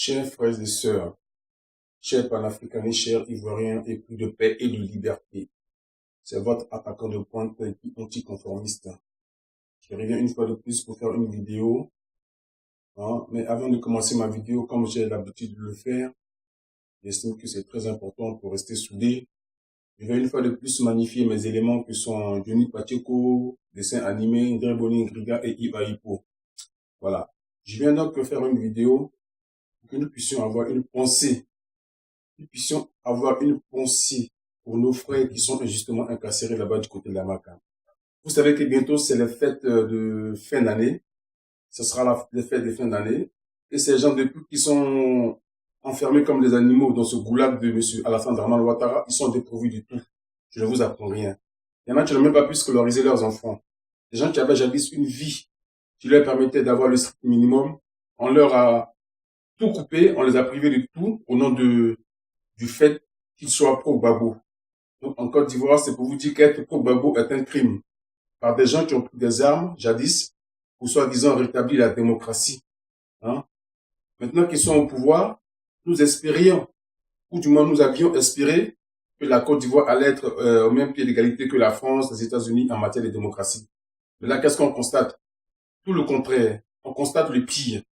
Chers frères et sœurs, chers panafricanistes, chers ivoiriens, épris de paix et de liberté, c'est votre attaquant de pointe anticonformiste. Je reviens une fois de plus pour faire une vidéo. Mais avant de commencer ma vidéo, comme j'ai l'habitude de le faire, j'estime que c'est très important pour rester soudé. Je vais une fois de plus magnifier mes éléments qui sont Johnny Pacheco, dessin animé, Dreboni Griga et Iba Hippo. Voilà. Je viens donc faire une vidéo pour que nous puissions avoir une pensée. Nous puissions avoir une pensée pour nos frères qui sont injustement incarcérés là-bas du côté de la Maca. Vous savez que bientôt c'est les fêtes de fin d'année. Ce sera les fêtes de fin d'année. Et ces gens depuis qui sont enfermés comme des animaux dans ce goulag de M. Alassane Dramane Ouattara, ils sont dépourvus du tout. Je ne vous apprends rien. Il y en a qui n'ont même pas pu scolariser leurs enfants. Des gens qui avaient jadis une vie qui leur permettait d'avoir le strict minimum. On leur a tout coupé, on les a privés de tout au nom du fait qu'ils soient pro-Gbagbo. Donc en Côte d'Ivoire, c'est pour vous dire qu'être pro-Gbagbo est un crime par des gens qui ont pris des armes jadis pour soi-disant rétablir la démocratie. Maintenant qu'ils sont au pouvoir, nous espérions, ou du moins nous avions espéré que la Côte d'Ivoire allait être au même pied d'égalité que la France, les États-Unis en matière de démocratie. Mais là, qu'est-ce qu'on constate? Tout le contraire. On constate le pire.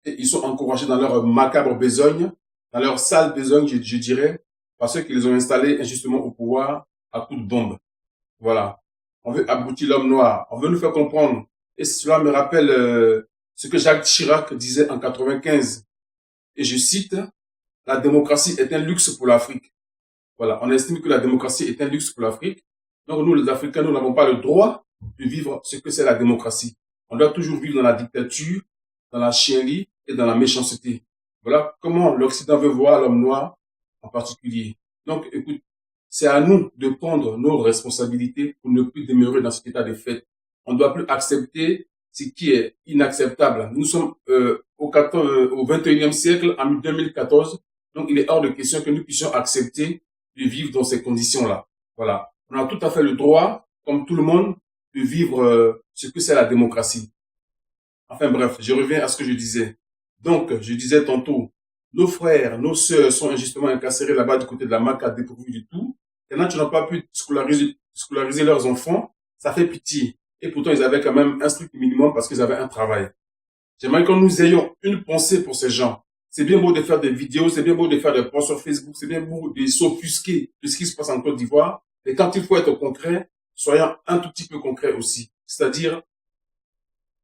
Et ils sont encouragés dans leur macabre besogne, dans leur sale besogne, je dirais, par ceux qui les ont installés injustement au pouvoir à coups de bombe. Voilà. On veut abrutir l'homme noir. On veut nous faire comprendre. Et cela me rappelle ce que Jacques Chirac disait en 95. Et je cite, la démocratie est un luxe pour l'Afrique. Voilà. On estime que la démocratie est un luxe pour l'Afrique. Donc nous, les Africains, nous n'avons pas le droit de vivre ce que c'est la démocratie. On doit toujours vivre dans la dictature, dans la chienlit et dans la méchanceté. Voilà comment l'Occident veut voir l'homme noir en particulier. Donc, écoute, c'est à nous de prendre nos responsabilités pour ne plus demeurer dans cet état de fait. On ne doit plus accepter ce qui est inacceptable. Nous sommes au 21e siècle, en 2014, donc il est hors de question que nous puissions accepter de vivre dans ces conditions-là. Voilà. On a tout à fait le droit, comme tout le monde, de vivre ce que c'est la démocratie. Enfin bref, je reviens à ce que je disais. Donc, je disais tantôt, nos frères, nos sœurs sont injustement incarcérés là-bas du côté de la Maca, dépourvus du tout. Il y en a qui n'ont pas pu scolariser leurs enfants. Ça fait pitié. Et pourtant, ils avaient quand même un strict minimum parce qu'ils avaient un travail. J'aimerais que nous ayons une pensée pour ces gens. C'est bien beau de faire des vidéos, c'est bien beau de faire des posts sur Facebook, c'est bien beau de s'offusquer de ce qui se passe en Côte d'Ivoire. Et quand il faut être concret, soyons un tout petit peu concret aussi. C'est-à-dire,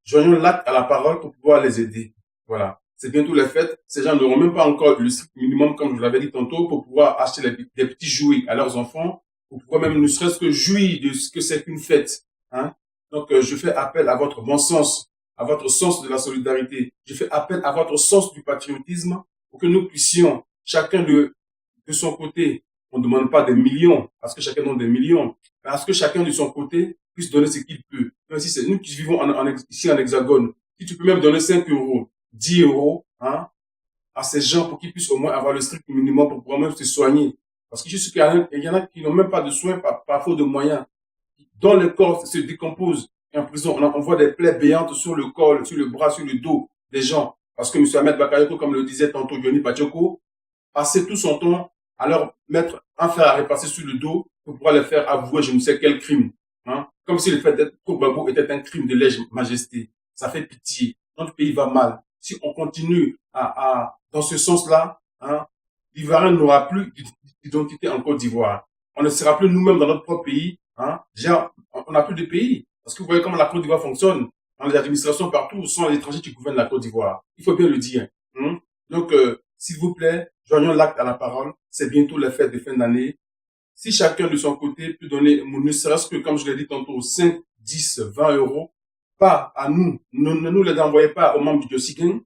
joignons l'acte à la parole pour pouvoir les aider. Voilà. C'est bientôt les fêtes. Ces gens n'auront même pas encore le strict minimum, comme je vous l'avais dit tantôt, pour pouvoir acheter des petits jouets à leurs enfants, pour pouvoir même ne serait-ce que jouir de ce que c'est qu'une fête. Donc, je fais appel à votre bon sens, à votre sens de la solidarité. Je fais appel à votre sens du patriotisme pour que nous puissions, chacun de son côté, on ne demande pas des millions, parce que chacun donne des millions, parce que chacun de son côté puisse donner ce qu'il peut. Même si c'est nous qui vivons ici en hexagone, si tu peux même donner 5 euros, 10 euros, à ces gens pour qu'ils puissent au moins avoir le strict minimum pour pouvoir même se soigner. Parce que je sais qu'il y en a qui n'ont même pas de soins par faute de moyens, dont le corps se décompose. Et en prison, on voit des plaies béantes sur le corps, sur le bras, sur le dos des gens. Parce que M. Ahmed Bakayoko, comme le disait tantôt Johnny Pacheco, passait tout son temps à leur mettre un fer à repasser sur le dos pour pouvoir les faire avouer je ne sais quel crime. Comme si le fait d'être pro-Gbagbo était un crime de lèse-majesté. Ça fait pitié. Notre pays va mal. Si on continue dans ce sens-là, l'Ivoirien n'aura plus d'identité en Côte d'Ivoire. On ne sera plus nous-mêmes dans notre propre pays. Déjà, on n'a plus de pays. Parce que vous voyez comment la Côte d'Ivoire fonctionne. Dans les administrations partout, ce sont les étrangers qui gouvernent la Côte d'Ivoire. Il faut bien le dire. Donc, s'il vous plaît, joignons l'acte à la parole. C'est bientôt les fêtes de fin d'année. Si chacun de son côté peut donner, ne serait-ce que, comme je l'ai dit tantôt, 5, 10, 20 euros, pas à nous, ne nous les envoyez pas aux membres du Diossigen,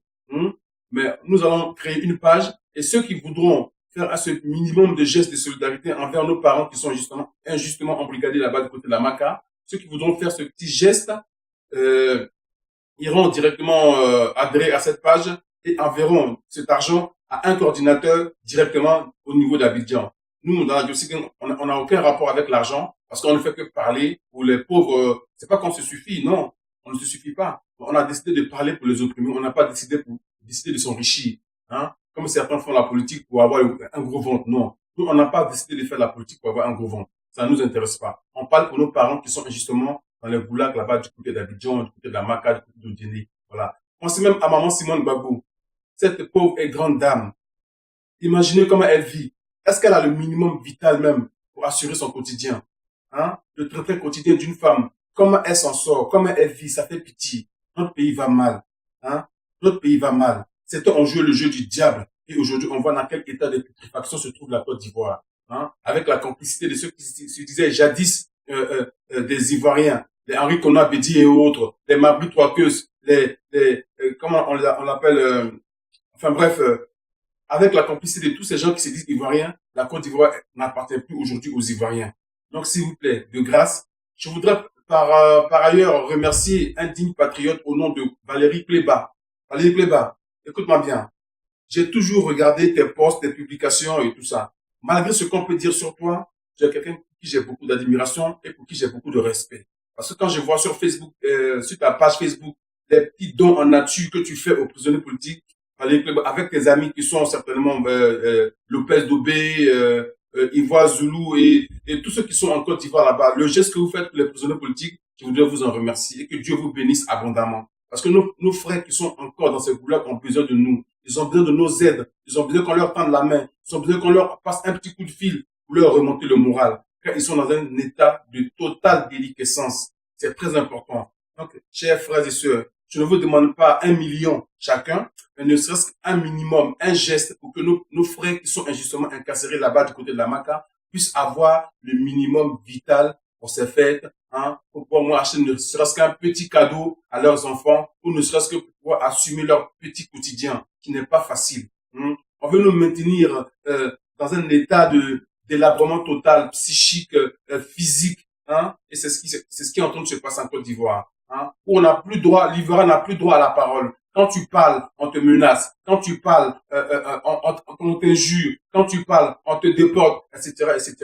mais nous allons créer une page et ceux qui voudront faire ce minimum de gestes de solidarité envers nos parents qui sont injustement embrigadés là-bas du côté de la Maca, ceux qui voudront faire ce petit geste iront directement adhérer à cette page et enverront cet argent à un coordinateur directement au niveau d'Abidjan. Nous, dans la Diossigen, on n'a aucun rapport avec l'argent parce qu'on ne fait que parler pour les pauvres. C'est pas qu'on se suffit, non, on ne se suffit pas. On a décidé de parler pour les opprimés, on n'a pas décidé de s'enrichir. Hein? Comme certains font la politique pour avoir un gros ventre. Non. Nous, on n'a pas décidé de faire la politique pour avoir un gros ventre. Ça ne nous intéresse pas. On parle pour nos parents qui sont justement dans les goulags là-bas du côté d'Abidjan, du côté de la Maca, du côté de Djéné. Voilà. Pensez même à maman Simone Gbagbo. Cette pauvre et grande dame. Imaginez comment elle vit. Est-ce qu'elle a le minimum vital même pour assurer son quotidien? Hein? Le train quotidien d'une femme. Comment elle s'en sort? Comment elle vit? Ça fait pitié. Notre pays va mal. Hein? Notre pays va mal. C'était on jouait le jeu du diable. Et aujourd'hui, on voit dans quel état de putréfaction se trouve la Côte d'Ivoire. Hein? Avec la complicité de ceux qui se disaient jadis des Ivoiriens, les Henri Konan Bédi et autres, les Mabri Troaqueuses, comment on l'appelle, enfin bref, avec la complicité de tous ces gens qui se disent ivoiriens, la Côte d'Ivoire n'appartient plus aujourd'hui aux Ivoiriens. Donc, s'il vous plaît, de grâce, je voudrais par ailleurs remercier un digne patriote au nom de Valérie Pléba. Valérie Pléba, écoute-moi bien. J'ai toujours regardé tes posts, tes publications et tout ça. Malgré ce qu'on peut dire sur toi, tu es quelqu'un pour qui j'ai beaucoup d'admiration et pour qui j'ai beaucoup de respect. Parce que quand je vois sur Facebook, sur ta page Facebook, les petits dons en nature que tu fais aux prisonniers politiques, avec tes amis qui sont certainement Lopez Dobé, Ivoire Zoulou et tous ceux qui sont en Côte d'Ivoire là-bas, le geste que vous faites pour les prisonniers politiques, je voudrais vous en remercier et que Dieu vous bénisse abondamment. Parce que nos frères qui sont encore dans ces goulags ont besoin de nous. Ils ont besoin de nos aides. Ils ont besoin qu'on leur tende la main. Ils ont besoin qu'on leur passe un petit coup de fil pour leur remonter le moral. Car ils sont dans un état de totale déliquescence. C'est très important. Donc, chers frères et sœurs, je ne vous demande pas 1 million chacun, mais ne serait-ce qu'un minimum, un geste pour que nos frères qui sont injustement incarcérés là-bas du côté de la Maca puissent avoir le minimum vital pour ces fêtes, hein, pour pouvoir moi acheter ne serait-ce qu'un petit cadeau à leurs enfants, ou ne serait-ce que pour pouvoir assumer leur petit quotidien, qui n'est pas facile. Hein. On veut nous maintenir dans un état de délabrement total, psychique, physique, hein, et c'est ce qui est en train de se passer en Côte d'Ivoire. Hein, où on n'a plus droit, l'Ivoirien n'a plus droit à la parole. Quand tu parles, on te menace. Quand tu parles, on t'injure. Quand tu parles, on te déporte, etc., etc.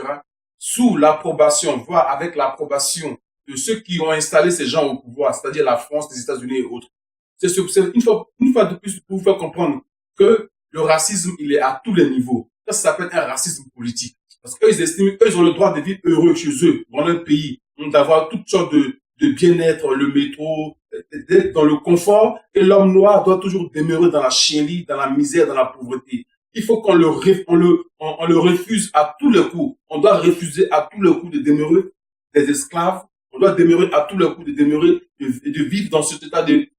Sous l'approbation, voire avec l'approbation de ceux qui ont installé ces gens au pouvoir, c'est-à-dire la France, les États-Unis et autres. C'est une fois de plus pour vous faire comprendre que le racisme, il est à tous les niveaux. Ça s'appelle un racisme politique. Parce qu'eux, ils estiment, eux, ils ont le droit de vivre heureux chez eux, dans leur pays, d'avoir toutes sortes de bien-être, le métro, d'être dans le confort, et l'homme noir doit toujours demeurer dans la chienlit, dans la misère, dans la pauvreté. Il faut qu'on on le refuse à tous les coups. On doit refuser à tous les coups de demeurer des esclaves. On doit demeurer à tous les coups de demeurer, de vivre dans cet état de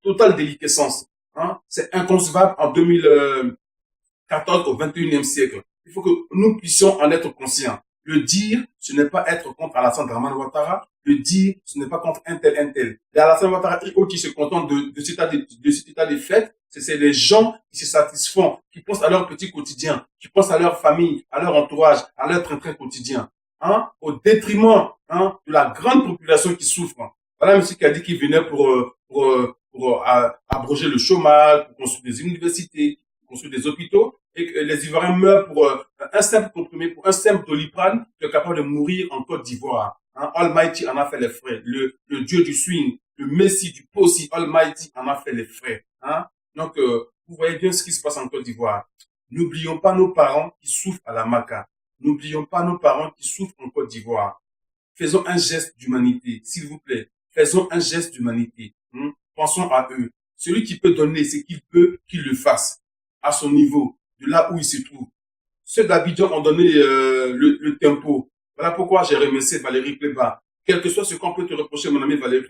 totale déliquescence. Hein? C'est inconcevable en 2014 au 21e siècle. Il faut que nous puissions en être conscients. Le dire, ce n'est pas être contre Alassane Dramane Ouattara. Le dire, ce n'est pas contre un tel, un tel. Et Alassane Ouattara et autres qui se contentent de cet état de fait, c'est les gens qui se satisfont, qui pensent à leur petit quotidien, qui pensent à leur famille, à leur entourage, à leur train-train quotidien. Hein, au détriment de la grande population qui souffre. Voilà monsieur qui a dit qu'il venait pour abroger le chômage, pour construire des universités, pour construire des hôpitaux, et que les Ivoiriens meurent pour un simple comprimé, pour un simple Doliprane, qui est capable de mourir en Côte d'Ivoire. Hein, Almighty en a fait les frais. Le dieu du swing, le Messie du Possi, Almighty en a fait les frais. Hein. Donc, vous voyez bien ce qui se passe en Côte d'Ivoire. N'oublions pas nos parents qui souffrent à la Maca. N'oublions pas nos parents qui souffrent en Côte d'Ivoire. Faisons un geste d'humanité, s'il vous plaît. Faisons un geste d'humanité. Pensons à eux. Celui qui peut donner ce qu'il peut, qu'il le fasse. À son niveau, de là où il se trouve. Ceux d'Abidjan ont donné le tempo. Voilà pourquoi j'ai remercié Valérie Pléba. Quel que soit ce qu'on peut te reprocher, mon ami Valérie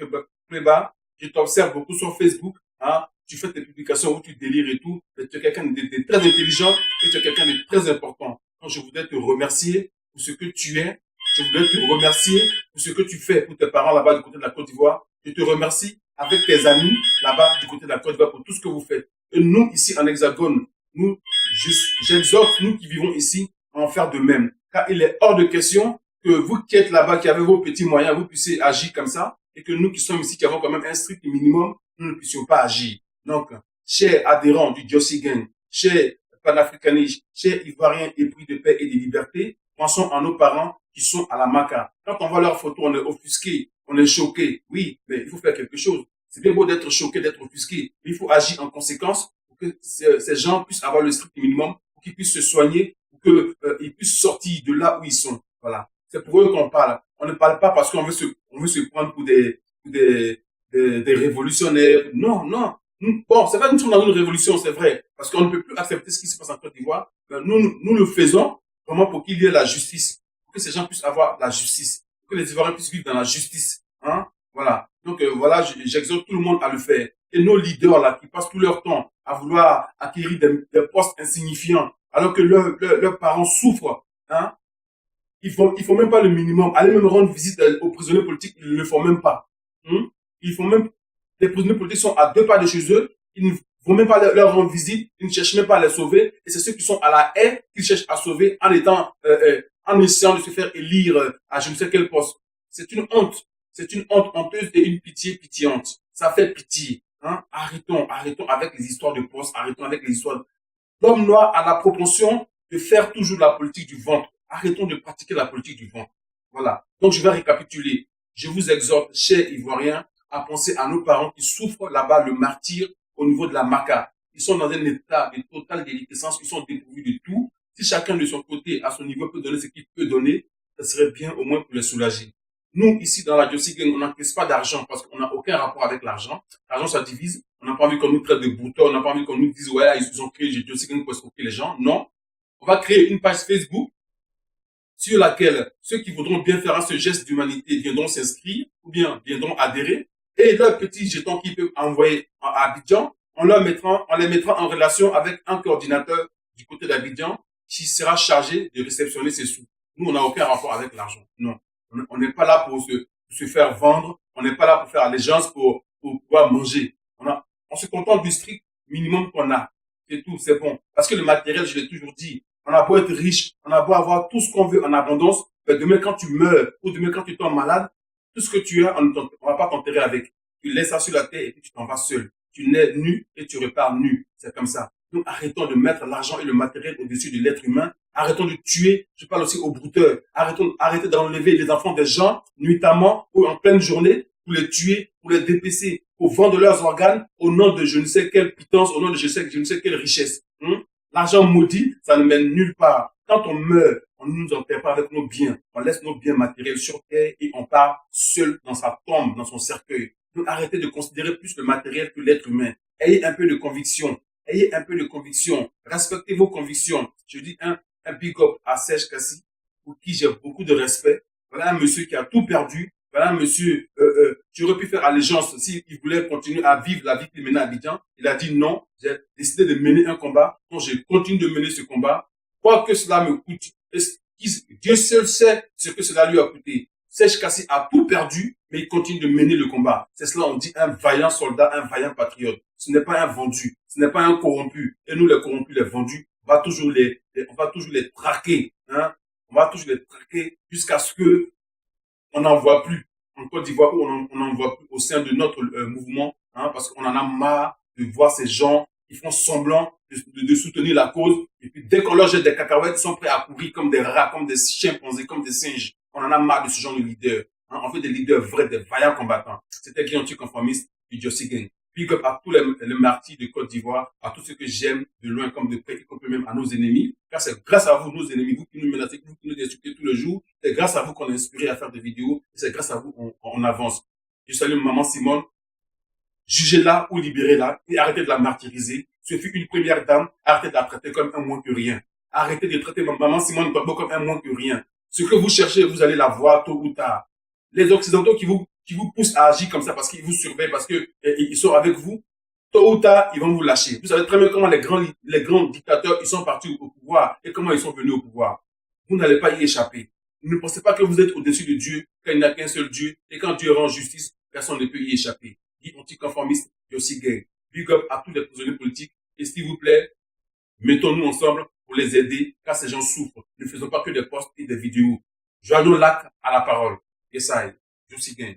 Pléba, je t'observe beaucoup sur Facebook. Hein, tu fais tes publications où tu délires et tout. Mais tu es quelqu'un de très intelligent et tu es quelqu'un de très important. Donc, je voudrais te remercier pour ce que tu es. Je voudrais te remercier pour ce que tu fais pour tes parents là-bas du côté de la Côte d'Ivoire. Je te remercie avec tes amis là-bas du côté de la Côte d'Ivoire pour tout ce que vous faites. Et nous, ici en Hexagone, j'exhorte, nous qui vivons ici, à en faire de même. Car il est hors de question que vous qui êtes là-bas, qui avez vos petits moyens, vous puissiez agir comme ça. Et que nous qui sommes ici, qui avons quand même un strict minimum, nous ne puissions pas agir. Donc, chers adhérents du Djossi Gang, chers panafricanistes, chers Ivoiriens épris de paix et de liberté, pensons à nos parents qui sont à la Maca. Quand on voit leurs photos, on est offusqué, on est choqué. Oui, mais il faut faire quelque chose. C'est bien beau d'être choqué, d'être offusqué, mais il faut agir en conséquence que ces gens puissent avoir le strict minimum, pour qu'ils puissent se soigner, pour qu'ils puissent sortir de là où ils sont. Voilà. C'est pour eux qu'on parle. On ne parle pas parce qu'on veut se prendre pour des révolutionnaires. Non, non. Bon, c'est vrai que nous sommes dans une révolution, c'est vrai, parce qu'on ne peut plus accepter ce qui se passe en Côte d'Ivoire. Nous le faisons vraiment pour qu'il y ait la justice, pour que ces gens puissent avoir la justice, pour que les Ivoiriens puissent vivre dans la justice. Hein? Voilà. Donc voilà, j'exhorte tout le monde à le faire. Et nos leaders là, qui passent tout leur temps à vouloir acquérir des postes insignifiants, alors que leurs parents souffrent, hein? Ils font même pas le minimum. Aller même rendre visite aux prisonniers politiques, ils ne le font même pas. Hein? Ils font même, les prisonniers politiques sont à 2 pas de chez eux, ils ne vont même pas leur rendre visite, ils ne cherchent même pas à les sauver, et c'est ceux qui sont à la haie qu'ils cherchent à sauver en essayant de se faire élire à je ne sais quel poste. C'est une honte. C'est une honte honteuse et une pitié pitiante. Ça fait pitié. Hein? Arrêtons avec les histoires de poste, arrêtons avec les histoires. L'homme noir a la propension de faire toujours la politique du ventre. Arrêtons de pratiquer la politique du ventre. Voilà. Donc, je vais récapituler. Je vous exhorte, chers Ivoiriens, à penser à nos parents qui souffrent là-bas le martyre au niveau de la Maca. Ils sont dans un état de totale déliquescence. Ils sont dépourvus de tout. Si chacun de son côté, à son niveau, peut donner ce qu'il peut donner, ça serait bien au moins pour les soulager. Nous, ici, dans la Josie Gang, on n'encaisse pas d'argent parce qu'on n'a aucun rapport avec l'argent. L'argent, ça divise. On n'a pas envie qu'on nous traite de boutons. On n'a pas envie qu'on nous dise, ouais, ils ont créé Josie Gang pour escroquer les gens. Non. On va créer une page Facebook sur laquelle ceux qui voudront bien faire ce geste d'humanité viendront s'inscrire ou bien viendront adhérer. Et leurs petits jetons qu'ils peuvent envoyer à Abidjan, on les mettra en relation avec un coordinateur du côté d'Abidjan qui sera chargé de réceptionner ces sous. Nous, on n'a aucun rapport avec l'argent. Non. On n'est pas là pour se faire vendre. On n'est pas là pour faire allégeance pour pouvoir manger. On se contente du strict minimum qu'on a. C'est tout, c'est bon. Parce que le matériel, je l'ai toujours dit, on a beau être riche, on a beau avoir tout ce qu'on veut en abondance, mais demain quand tu meurs ou demain quand tu tombes malade, tout ce que tu as, on ne va pas t'enterrer avec. Tu laisses ça sur la terre et puis tu t'en vas seul. Tu nais nu et tu repars nu. C'est comme ça. Donc arrêtons de mettre l'argent et le matériel au-dessus de l'être humain. Arrêtons de tuer. Je parle aussi aux brouteurs. Arrêtez d'enlever les enfants des gens nuitamment ou en pleine journée pour les tuer, pour les dépecer, pour vendre leurs organes au nom de je ne sais quelle pitance, au nom de je ne sais quelle richesse. L'argent maudit, ça ne mène nulle part. Quand on meurt, on ne nous enterre pas avec nos biens. On laisse nos biens matériels sur terre et on part seul dans sa tombe, dans son cercueil. Donc arrêtez de considérer plus le matériel que l'être humain. Ayez un peu de conviction. Ayez un peu de conviction. Respectez vos convictions. Je dis un big up à Serge Kassi, pour qui j'ai beaucoup de respect. Voilà un monsieur qui a tout perdu. Voilà un monsieur qui aurait pu faire allégeance s'il voulait continuer à vivre la vie qu'il menait à Abidjan. Il a dit non, j'ai décidé de mener un combat. Donc je continue de mener ce combat. Quoi que cela me coûte, Dieu seul sait ce que cela lui a coûté. Serge Kassi a tout perdu, mais il continue de mener le combat. C'est cela, on dit un vaillant soldat, un vaillant patriote. Ce n'est pas un vendu, ce n'est pas un corrompu. Et nous, les corrompus, les vendus, on va toujours les traquer, hein. On va toujours les traquer jusqu'à ce que on n'en voit plus. En Côte d'Ivoire, on n'en voit plus au sein de notre mouvement, hein, parce qu'on en a marre de voir ces gens qui font semblant de soutenir la cause. Et puis, dès qu'on leur jette des cacahuètes, ils sont prêts à courir comme des rats, comme des chimpanzés, comme des singes. On en a marre de ce genre de leaders. Hein. On fait des leaders vrais, des vaillants combattants. C'était Guy anticonformiste du Josie Gang. Big up à tous les martyrs de Côte d'Ivoire, à tous ceux que j'aime de loin comme de près, y compris même à nos ennemis. Car c'est grâce à vous, nos ennemis, vous qui nous menacez, vous qui nous insultez tous les jours. C'est grâce à vous qu'on est inspiré à faire des vidéos. Et c'est grâce à vous qu'on avance. Je salue maman Simone. Jugez-la ou libérez-la et arrêtez de la martyriser. Ce fut une première dame. Arrêtez de la traiter comme un moins que rien. Arrêtez de traiter maman Simone Gbagbo comme un moins que rien. Ce que vous cherchez, vous allez la voir tôt ou tard. Les Occidentaux qui vous poussent à agir comme ça parce qu'ils vous surveillent, parce que ils sont avec vous, tôt ou tard, ils vont vous lâcher. Vous savez très bien comment les grands dictateurs, ils sont partis au pouvoir et comment ils sont venus au pouvoir. Vous n'allez pas y échapper. Ne pensez pas que vous êtes au-dessus de Dieu, qu'il n'y a qu'un seul Dieu, et quand Dieu rend justice, personne ne peut y échapper. Dit anticonformiste, Josie Gang. Big up à tous les prisonniers politiques, et s'il vous plaît, mettons-nous ensemble pour les aider, car ces gens souffrent. Ne faisons pas que des posts et des vidéos. Joignons l'acte à la parole. Yes, I. Josie Gang.